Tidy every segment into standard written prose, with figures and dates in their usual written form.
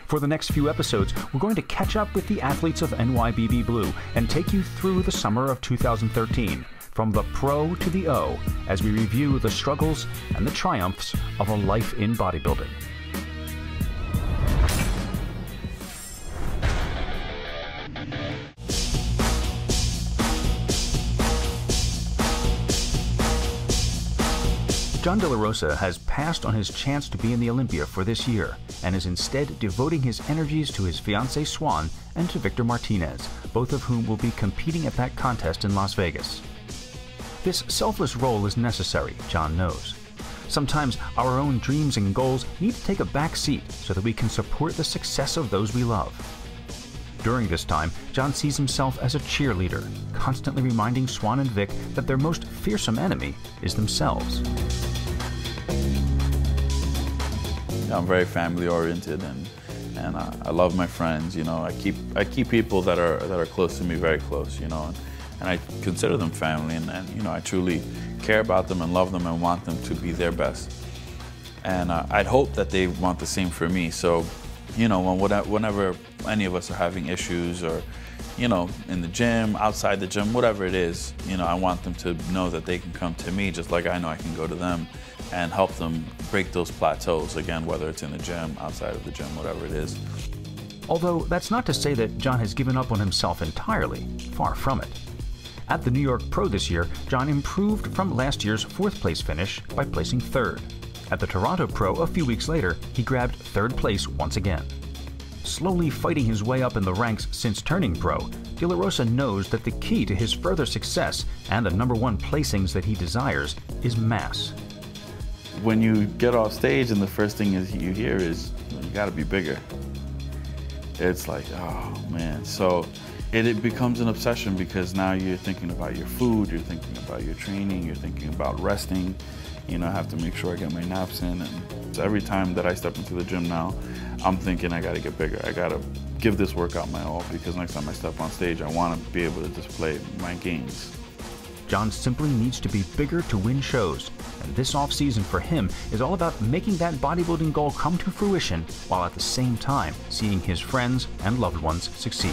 For the next few episodes, we're going to catch up with the athletes of NYBB Blue and take you through the summer of 2013, from the pro to the O, as we review the struggles and the triumphs of a life in bodybuilding. John De La Rosa has passed on his chance to be in the Olympia for this year and is instead devoting his energies to his fiancée Swann and to Victor Martinez, both of whom will be competing at that contest in Las Vegas. This selfless role is necessary, John knows. Sometimes our own dreams and goals need to take a back seat so that we can support the success of those we love. During this time, John sees himself as a cheerleader, constantly reminding Swann and Vic that their most fearsome enemy is themselves. I'm very family oriented, and I love my friends. You know, I keep people that are close to me very close. You know, and I consider them family, and you know, I truly care about them and love them and want them to be their best. And I'd hope that they want the same for me. So, you know, whenever any of us are having issues, or you know, in the gym, outside the gym, whatever it is, you know, I want them to know that they can come to me just like I know I can go to them and help them break those plateaus, again, whether it's in the gym, outside of the gym, whatever it is. Although that's not to say that John has given up on himself entirely, far from it. At the New York Pro this year, John improved from last year's 4th place finish by placing 3rd. At the Toronto Pro a few weeks later, he grabbed 3rd place once again. Slowly fighting his way up in the ranks since turning pro, De La Rosa knows that the key to his further success and the #1 placings that he desires is mass. When you get off stage and the first thing you hear is, you gotta be bigger. It's like, oh man. So it becomes an obsession, because now you're thinking about your food, you're thinking about your training, you're thinking about resting. You know, I have to make sure I get my naps in. And so every time that I step into the gym now, I'm thinking I gotta get bigger. I gotta give this workout my all, because next time I step on stage, I wanna be able to display my gains. John simply needs to be bigger to win shows, and this off-season for him is all about making that bodybuilding goal come to fruition, while at the same time seeing his friends and loved ones succeed.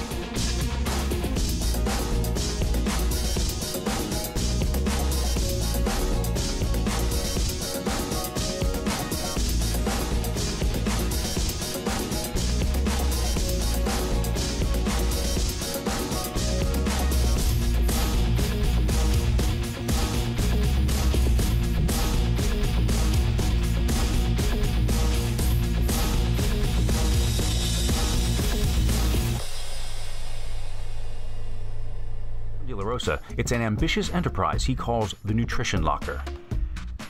De La Rosa, it's an ambitious enterprise he calls the Nutrition Locker.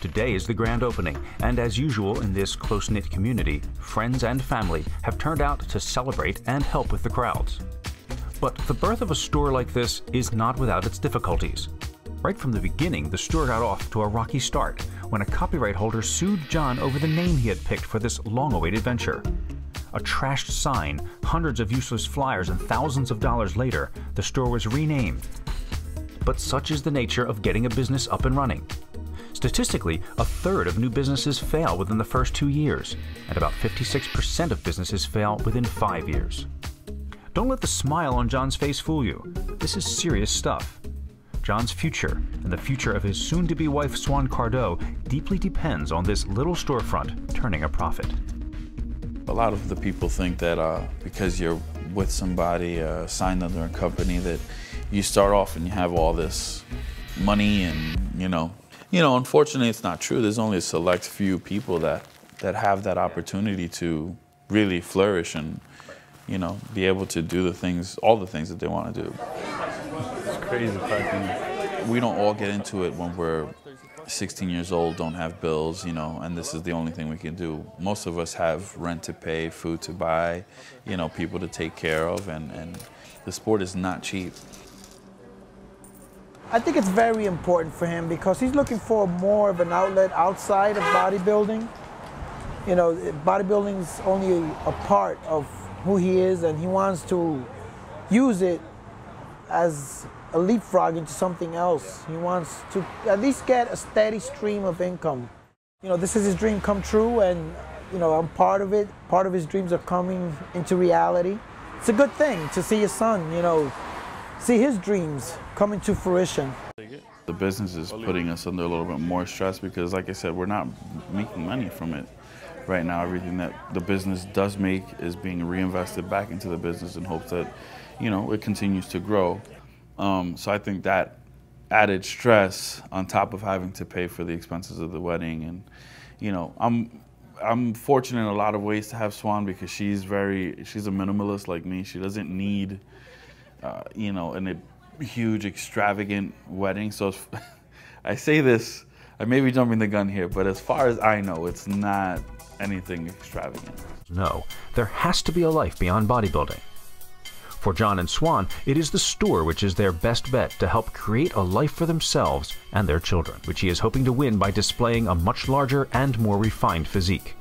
Today is the grand opening, and as usual in this close-knit community, friends and family have turned out to celebrate and help with the crowds. But the birth of a store like this is not without its difficulties. Right from the beginning, the store got off to a rocky start when a copyright holder sued John over the name he had picked for this long-awaited venture. A trashed sign, hundreds of useless flyers, and thousands of dollars later, the store was renamed. But such is the nature of getting a business up and running. Statistically, 1/3 of new businesses fail within the first 2 years, and about 56% of businesses fail within 5 years. Don't let the smile on John's face fool you. This is serious stuff. John's future, and the future of his soon-to-be wife Swann deeply depends on this little storefront turning a profit. A lot of the people think that because you're with somebody, signed under a company, that you start off and you have all this money, and you know, unfortunately it's not true. There's only a select few people that have that opportunity to really flourish and, you know, be able to do all the things that they want to do. It's crazy fucking. We don't all get into it when we're 16 years old, don't have bills, you know, and this is the only thing we can do. Most of us have rent to pay, food to buy, you know, people to take care of, and the sport is not cheap. I think it's very important for him because he's looking for more of an outlet outside of bodybuilding. You know, bodybuilding is only a part of who he is, and he wants to use it as a leapfrog into something else. He wants to at least get a steady stream of income. You know, this is his dream come true, and you know, I'm part of it. Part of his dreams are coming into reality. It's a good thing to see your son, you know, see his dreams come into fruition. The business is putting us under a little bit more stress because, like I said, we're not making money from it right now. Everything that the business does make is being reinvested back into the business in hopes that, you know, it continues to grow. So I think that added stress on top of having to pay for the expenses of the wedding, and you know, I'm fortunate in a lot of ways to have Swann because she's a minimalist like me. She doesn't need you know, a huge extravagant wedding. So I say this, I may be jumping the gun here, but as far as I know, it's not anything extravagant. No, there has to be a life beyond bodybuilding. For John and Swann, it is the store which is their best bet to help create a life for themselves and their children, which he is hoping to win by displaying a much larger and more refined physique.